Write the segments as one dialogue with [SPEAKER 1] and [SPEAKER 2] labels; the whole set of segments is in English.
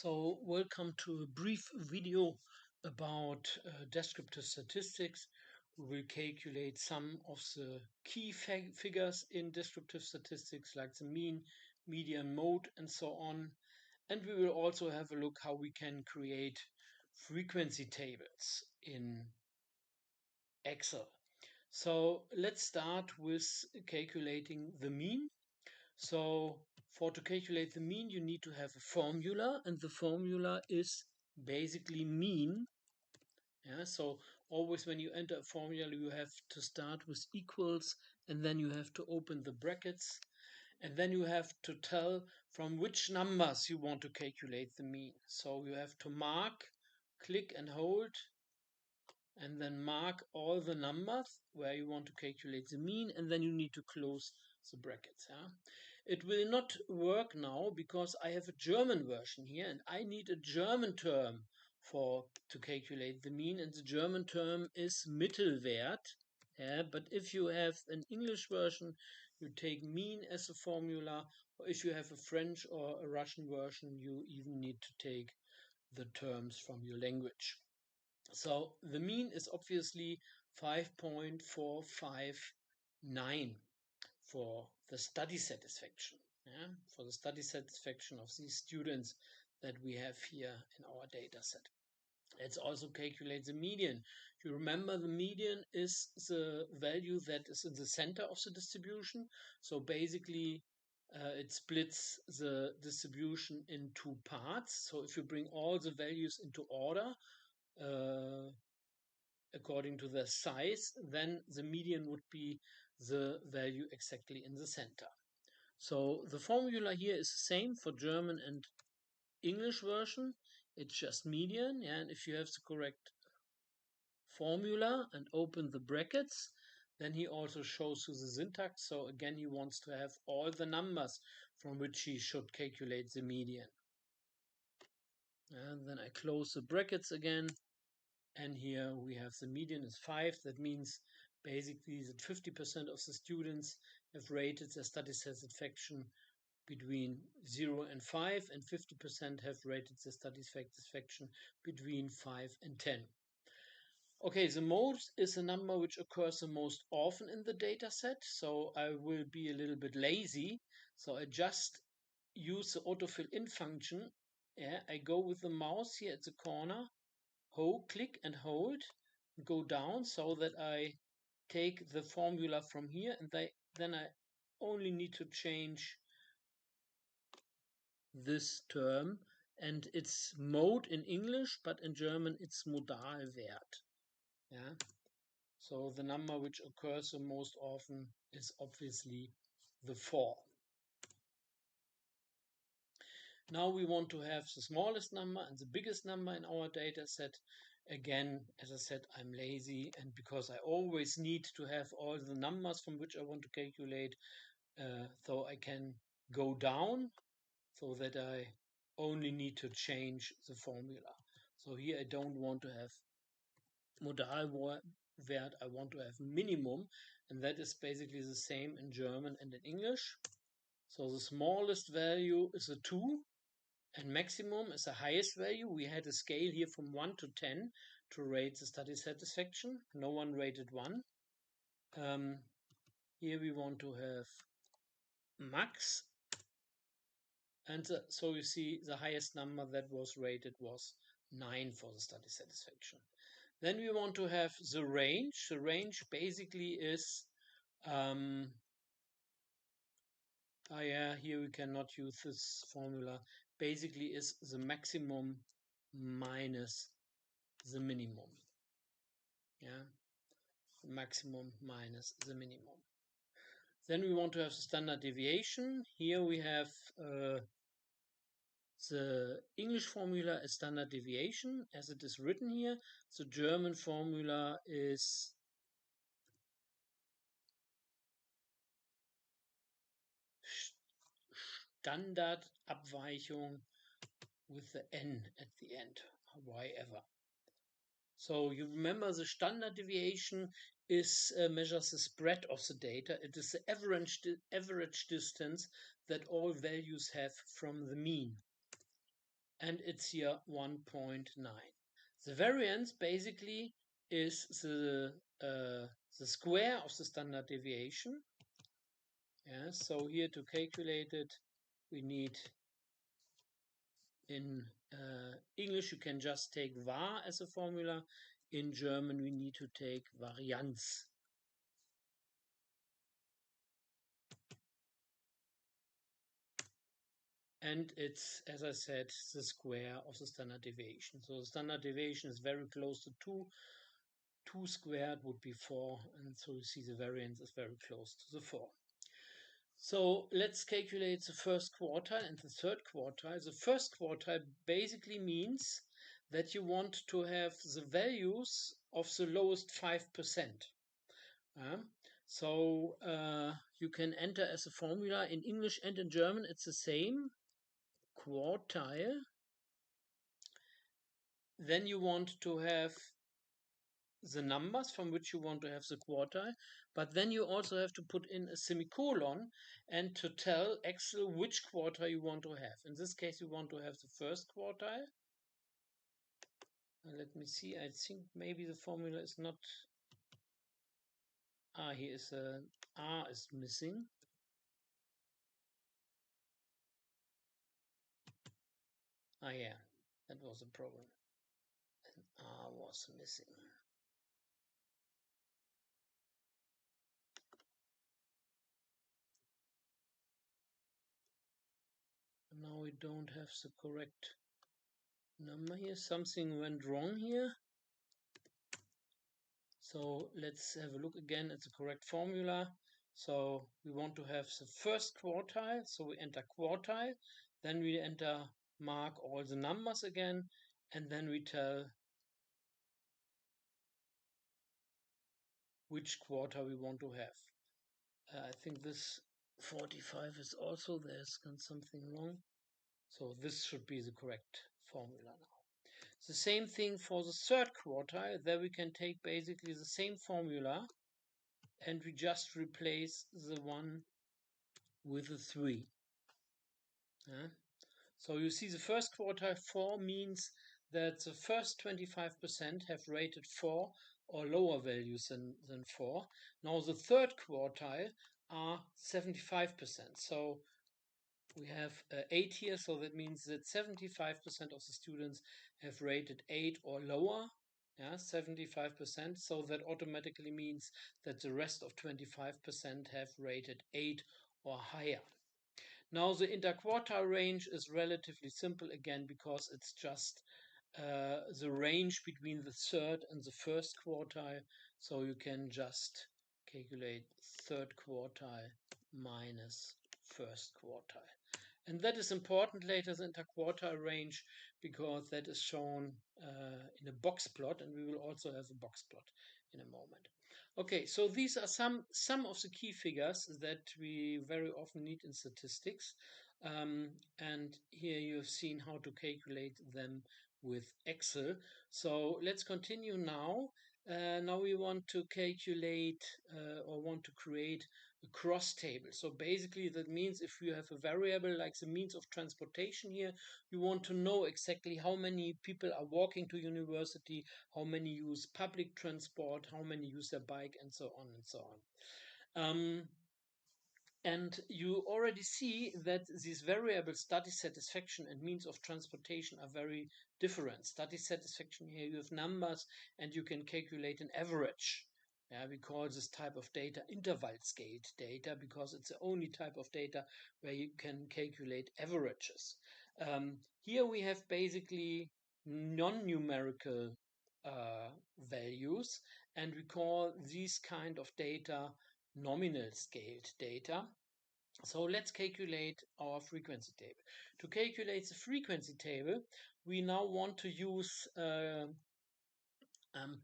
[SPEAKER 1] So welcome to a brief video about descriptive statistics. We will calculate some of the key figures in descriptive statistics like the mean, median, mode and so on. And we will also have a look how we can create frequency tables in Excel. So let's start with calculating the mean. So to calculate the mean, you need to have a formula, and the formula is basically mean. Yeah, so always when you enter a formula, you have to start with equals, and then you have to open the brackets, and then you have to tell from which numbers you want to calculate the mean. So you have to mark, click and hold, and then mark all the numbers where you want to calculate the mean, and then you need to close the brackets. Yeah? It will not work now because I have a German version here and I need a German term to calculate the mean, and the German term is Mittelwert. Yeah, but if you have an English version, you take mean as a formula, or if you have a French or a Russian version, you even need to take the terms from your language. So the mean is obviously 5.459 for the study satisfaction. Yeah? For the study satisfaction of these students that we have here in our data set. Let's also calculate the median. You remember the median is the value that is in the center of the distribution. So basically it splits the distribution in two parts. So if you bring all the values into order, according to their size, then the median would be the value exactly in the center. So the formula here is the same for German and English version. It's just median, and if you have the correct formula and open the brackets, then he also shows you the syntax. So again, he wants to have all the numbers from which he should calculate the median. And then I close the brackets again. And here we have the median is 5. That means basically that 50% of the students have rated their study satisfaction between 0 and 5, and 50% have rated their study satisfaction between 5 and 10. Okay, the mode is a number which occurs the most often in the data set, so I will be a little bit lazy. So I just use the autofill in function. Yeah, I go with the mouse here at the corner, click and hold, go down so that I take the formula from here, and then I only need to change this term, and it's mode in English, but in German it's Modalwert. Yeah. So the number which occurs the most often is obviously the 4. Now we want to have the smallest number and the biggest number in our data set. Again, as I said, I'm lazy, and because I always need to have all the numbers from which I want to calculate, so I can go down so that I only need to change the formula. So here I don't want to have Modalwert, I want to have minimum, and that is basically the same in German and in English. So the smallest value is a 2, and maximum is the highest value. We had a scale here from 1 to 10 to rate the study satisfaction. No one rated 1. Here we want to have max. And so you see the highest number that was rated was 9 for the study satisfaction. Then we want to have the range. The range basically is, here we cannot use this formula. Basically is the maximum minus the minimum. Yeah, maximum minus the minimum. Then we want to have the standard deviation. Here we have the English formula is standard deviation as it is written here. The German formula is Standardabweichung with the N at the end, why ever. So you remember the standard deviation is measures the spread of the data. It is the average distance that all values have from the mean. and it's here 1.9. The variance basically is the square of the standard deviation. Yeah, so here to calculate it, we need, in English you can just take var as a formula. In German we need to take Varianz. And it's, as I said, the square of the standard deviation. So the standard deviation is very close to 2. 2 squared would be 4, and so you see the variance is very close to the 4. So let's calculate the first quartile and the third quartile. The first quartile basically means that you want to have the values of the lowest 5%. So you can enter as a formula in English and in German, it's the same. Quartile. Then you want to have the numbers from which you want to have the quartile, but then you also have to put in a semicolon and to tell Excel which quartile you want to have. In this case, you want to have the first quartile. Let me see, I think maybe the formula is not... here is a R is missing. Yeah, that was a problem. An R was missing. Now we don't have the correct number here. Something went wrong here. So let's have a look again at the correct formula. So we want to have the first quartile. So we enter quartile, then we enter mark all the numbers again, and then we tell which quarter we want to have. I think this 45 is also, there's something wrong. So this should be the correct formula now. The same thing for the third quartile. There we can take basically the same formula and we just replace the 1 with a 3. So you see the first quartile 4 means that the first 25% have rated 4 or lower values than 4. Now the third quartile are 75%. So we have 8 here, so that means that 75% of the students have rated 8 or lower. 75%. So that automatically means that the rest of 25% have rated 8 or higher. Now the interquartile range is relatively simple again because it's just the range between the third and the first quartile. So you can just calculate third quartile minus first quartile. And that is important later, the interquartile range, because that is shown in a box plot, and we will also have a box plot in a moment. Okay, so these are some of the key figures that we very often need in statistics. And here you have seen how to calculate them with Excel. So let's continue now. Now we want to calculate or want to create a cross table. So basically that means if you have a variable like the means of transportation here, you want to know exactly how many people are walking to university, how many use public transport, how many use their bike, and so on and so on. And you already see that these variables, study satisfaction and means of transportation, are very different. Study satisfaction, here you have numbers and you can calculate an average. We call this type of data interval scaled data because it's the only type of data where you can calculate averages. Here we have basically non-numerical values, and we call these kind of data nominal scaled data. So let's calculate our frequency table. To calculate the frequency table, we now want to use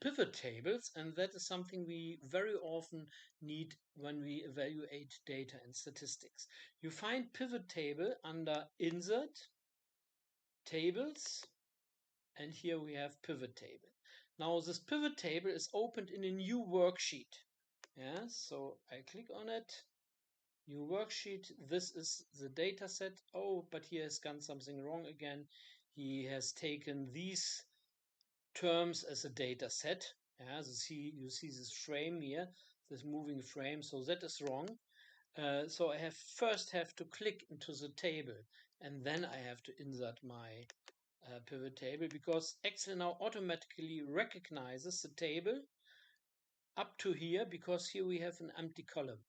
[SPEAKER 1] pivot tables, and that is something we very often need when we evaluate data and statistics. You find pivot table under Insert, Tables, and here we have pivot table. Now this pivot table is opened in a new worksheet. So I click on it. New worksheet. This is the data set. Oh, but here has gone something wrong again. he has taken these terms as a data set. Yeah, so you see this frame here, this moving frame, so that is wrong. So I first have to click into the table, and then I have to insert my pivot table, because Excel now automatically recognizes the table up to here, because here we have an empty column.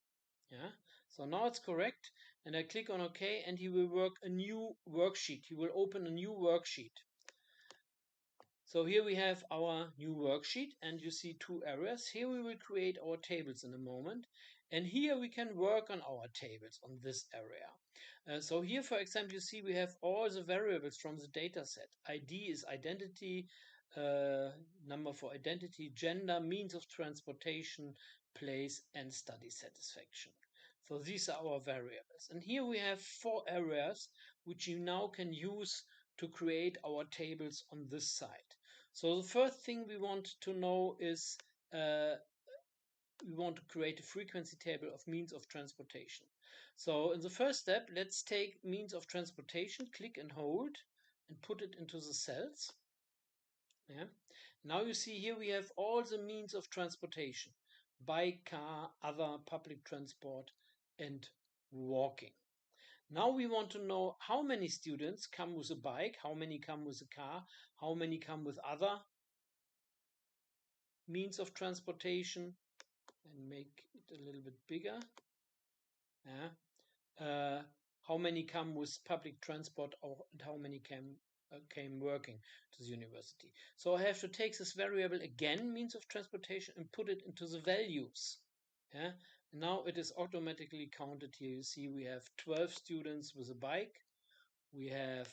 [SPEAKER 1] Yeah, so now it's correct, and I click on OK, and he will work a new worksheet. He will open a new worksheet. So here we have our new worksheet, and you see two areas. Here we will create our tables in a moment, and here we can work on our tables on this area. So here, for example, you see we have all the variables from the data set. ID is identity, number for identity, gender, means of transportation, place, and study satisfaction. So these are our variables. And here we have 4 areas which you now can use to create our tables on this side. So the first thing we want to know is we want to create a frequency table of means of transportation. So in the first step, let's take means of transportation, click and hold, and put it into the cells. Yeah. Now you see here we have all the means of transportation: bike, car, other public transport, and walking. Now we want to know how many students come with a bike, how many come with a car, how many come with other means of transportation, and make it a little bit bigger. Yeah. How many come with public transport, and how many came working to the university. So I have to take this variable again, means of transportation, and put it into the values. Yeah. Now it is automatically counted here. You see we have 12 students with a bike. We have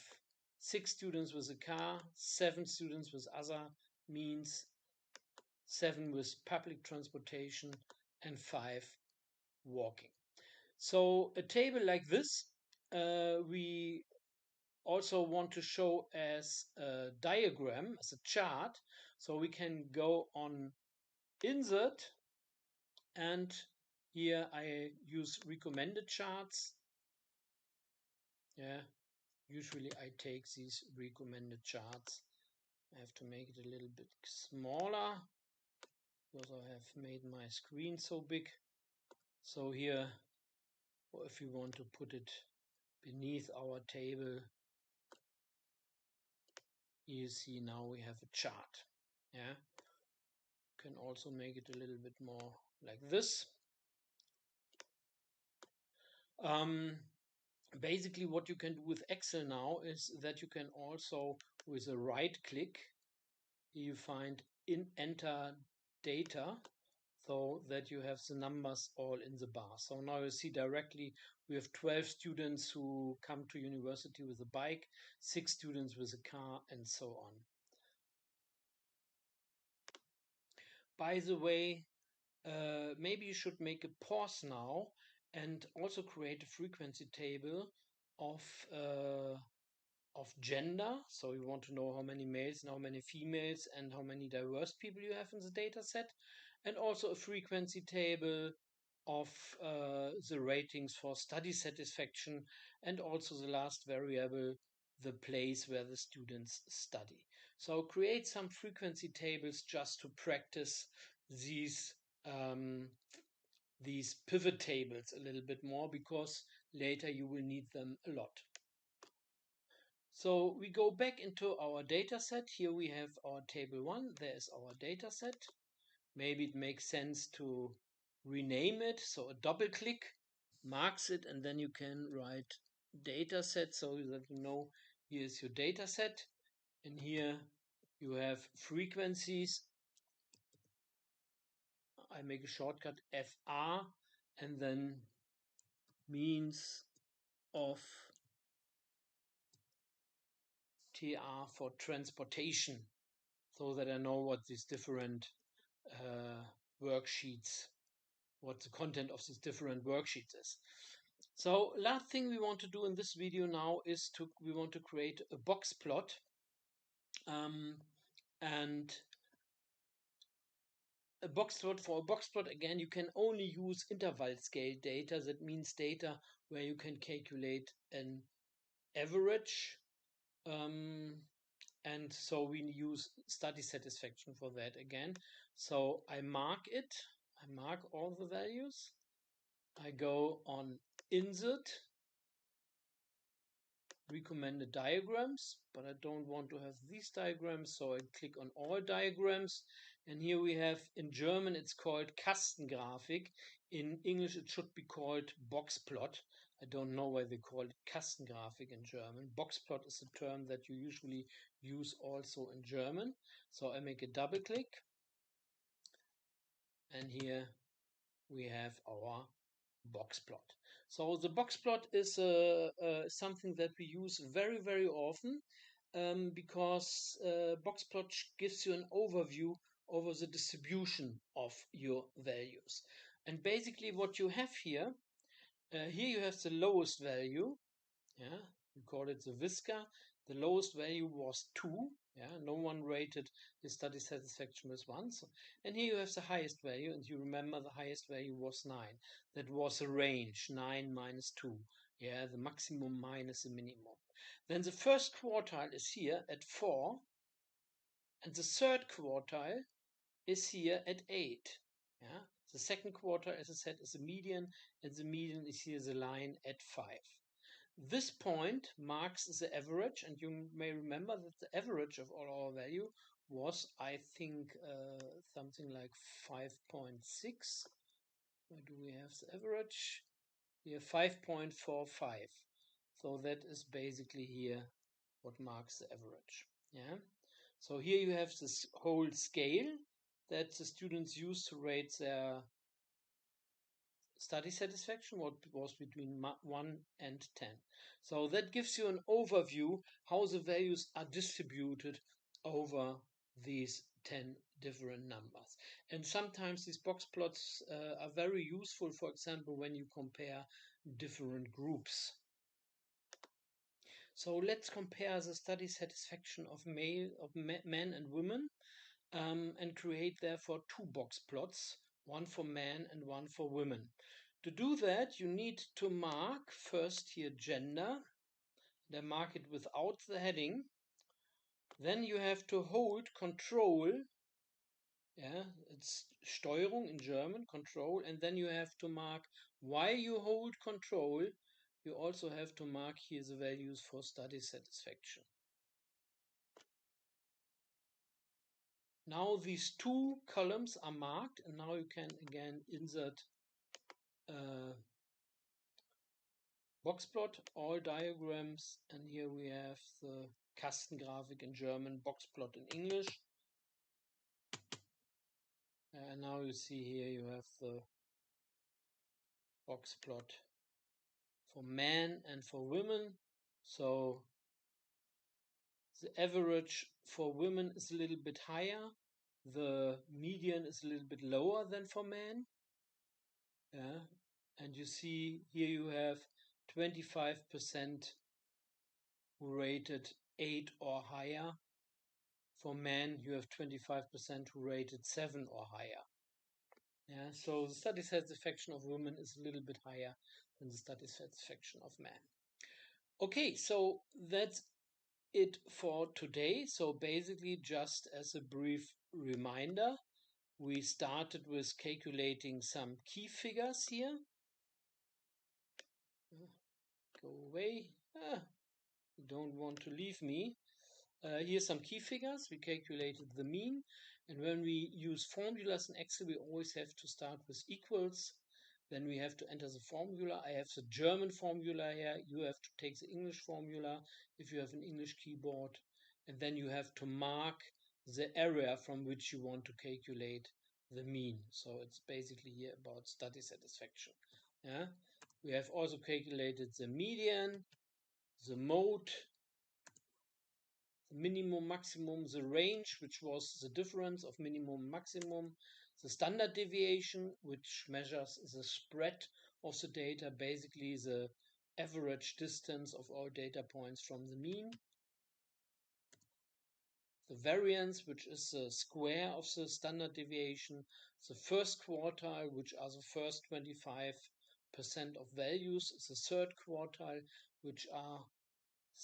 [SPEAKER 1] 6 students with a car, 7 students with other means, 7 with public transportation, and 5 walking. So a table like this, we also want to show as a diagram, as a chart. So we can go on Insert, and here I use recommended charts. Yeah, usually I take these recommended charts. I have to make it a little bit smaller because I have made my screen so big. So here, or if you want to put it beneath our table, you see now we have a chart. Yeah, can also make it a little bit more like this. Basically what you can do with Excel now is that you can also, with a right click, you find enter data, so that you have the numbers all in the bar. So now you see directly we have 12 students who come to university with a bike, 6 students with a car, and so on. By the way, maybe you should make a pause now and also create a frequency table of gender. So you want to know how many males and how many females and how many diverse people you have in the data set, and also a frequency table of the ratings for study satisfaction, and also the last variable, the place where the students study. So create some frequency tables just to practice these pivot tables a little bit more, because later you will need them a lot. So we go back into our data set. Here we have our table 1. There is our data set. Maybe it makes sense to rename it. So a double click marks it, and then you can write data set so that you know here's your data set. And here you have frequencies. I make a shortcut FR, and then means of TR for transportation, so that I know what these different worksheets, what the content of these different worksheets is. So last thing we want to do in this video now is we want to create a box plot, and a box plot. For a box plot, again, you can only use interval scale data. That means data where you can calculate an average And so we use study satisfaction for that again. So I mark it, I mark all the values. I go on insert, recommended diagrams, but I don't want to have these diagrams, so I click on all diagrams. And here we have, in German it's called Kastengrafik. In English it should be called box plot. I don't know why they call it Kastengrafik in German. Box plot is a term that you usually use also in German. So I make a double click, and here we have our box plot. So the box plot is something that we use very, very often, because box plot gives you an overview over the distribution of your values. And basically what you have here, here you have the lowest value. Yeah, we call it the whisker. The lowest value was 2. Yeah, no one rated his study satisfaction with 1. So, and here you have the highest value, and you remember the highest value was 9. That was a range, 9 minus 2. Yeah, the maximum minus the minimum. Then the first quartile is here at 4, and the third quartile is here at 8. Yeah, the second quartile, as I said, is the median, and the median is here the line at 5. This point marks the average, and you may remember that the average of all our value was, I think, something like 5.6. Where do we have the average? Here, 5.45. So that is basically here what marks the average. Yeah. So here you have this whole scale that the students use to rate their study satisfaction, what was between 1 and 10. So that gives you an overview how the values are distributed over these 10 different numbers. And sometimes these box plots are very useful, for example, when you compare different groups. So let's compare the study satisfaction of men and women, and create therefore 2 box plots, one for men and one for women. To do that, you need to mark first here gender, then mark it without the heading. Then you have to hold control, yeah, it's Steuerung in German, control, and then you have to mark while you hold control, you also have to mark here the values for study satisfaction. Now these 2 columns are marked, and now you can again insert box plot, all diagrams, and here we have the Kastengrafik in German, box plot in English. And now you see here you have the box plot for men and for women. So the average for women is a little bit higher. The median is a little bit lower than for men. Yeah. And you see here you have 25% who rated 8 or higher. For men, you have 25% who rated 7 or higher. Yeah, so the study satisfaction of women is a little bit higher than the study satisfaction of men. Okay, so that's it for today. So basically, just as a brief reminder, we started with calculating some key figures here. Go away. You don't want to leave me. Here's some key figures. We calculated the mean. And when we use formulas in Excel, we always have to start with equals. Then we have to enter the formula. I have the German formula here. You have to take the English formula if you have an English keyboard. And then you have to mark the area from which you want to calculate the mean. So it's basically here about study satisfaction. Yeah. We have also calculated the median, the mode, the minimum, maximum, the range, which was the difference of minimum, maximum, the standard deviation, which measures the spread of the data, basically the average distance of all data points from the mean, the variance, which is the square of the standard deviation, the first quartile, which are the first 25% of values, the third quartile, which are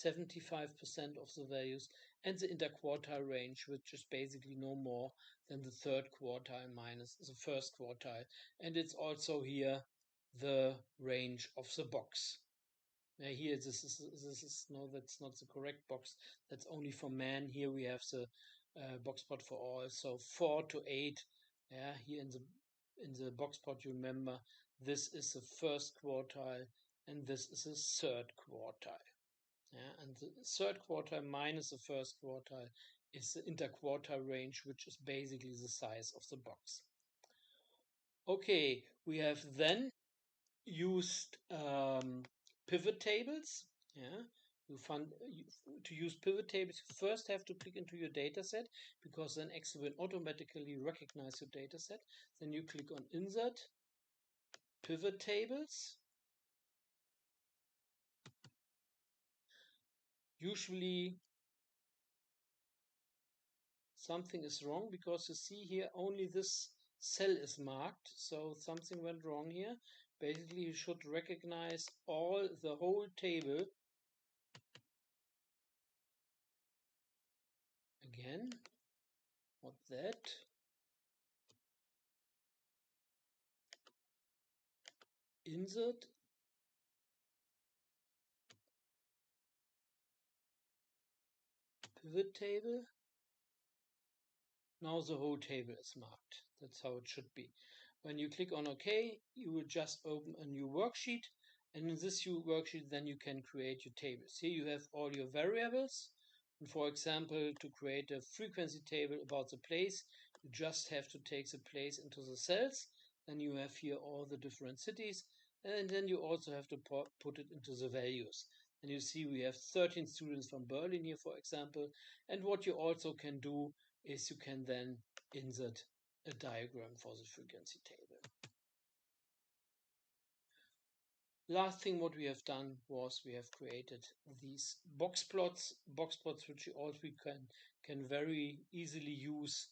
[SPEAKER 1] 75% of the values, and the interquartile range, which is basically no more than the third quartile minus the first quartile. And it's also here the range of the box. Here, this is no, that's not the correct box. That's only for men. Here we have the box plot for all. So 4 to 8. Yeah, here in the box plot, you remember this is the first quartile and this is the third quartile. Yeah, and the third quartile minus the first quartile is the interquartile range, which is basically the size of the box. Okay, we have then used pivot tables. Yeah, to use pivot tables, you first have to click into your data set, because then Excel will automatically recognize your data set. Then you click on Insert, Pivot Tables. Usually something is wrong, because you see here only this cell is marked, so something went wrong here. Basically, you should recognize the whole table. Again, not that. Insert, Pivot Table. Now the whole table is marked. That's how it should be. When you click on OK, you will just open a new worksheet. And in this new worksheet, then you can create your tables. Here you have all your variables. And for example, to create a frequency table about the place, you just have to take the place into the cells. Then you have here all the different cities. And then you also have to put it into the values. And you see we have 13 students from Berlin here, for example. And what you also can do is you can then insert a diagram for the frequency table. Last thing what we have done was we have created these box plots which you also can very easily use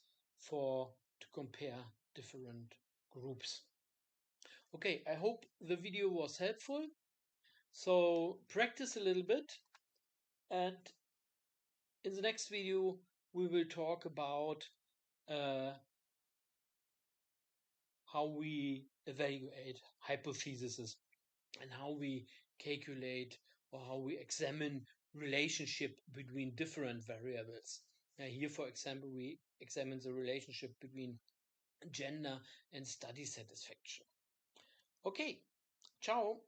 [SPEAKER 1] to compare different groups. Okay, I hope the video was helpful. So practice a little bit, and in the next video we will talk about how we evaluate hypotheses and how we calculate or how we examine relationship between different variables. Here, for example, we examine the relationship between gender and study satisfaction. Okay, ciao.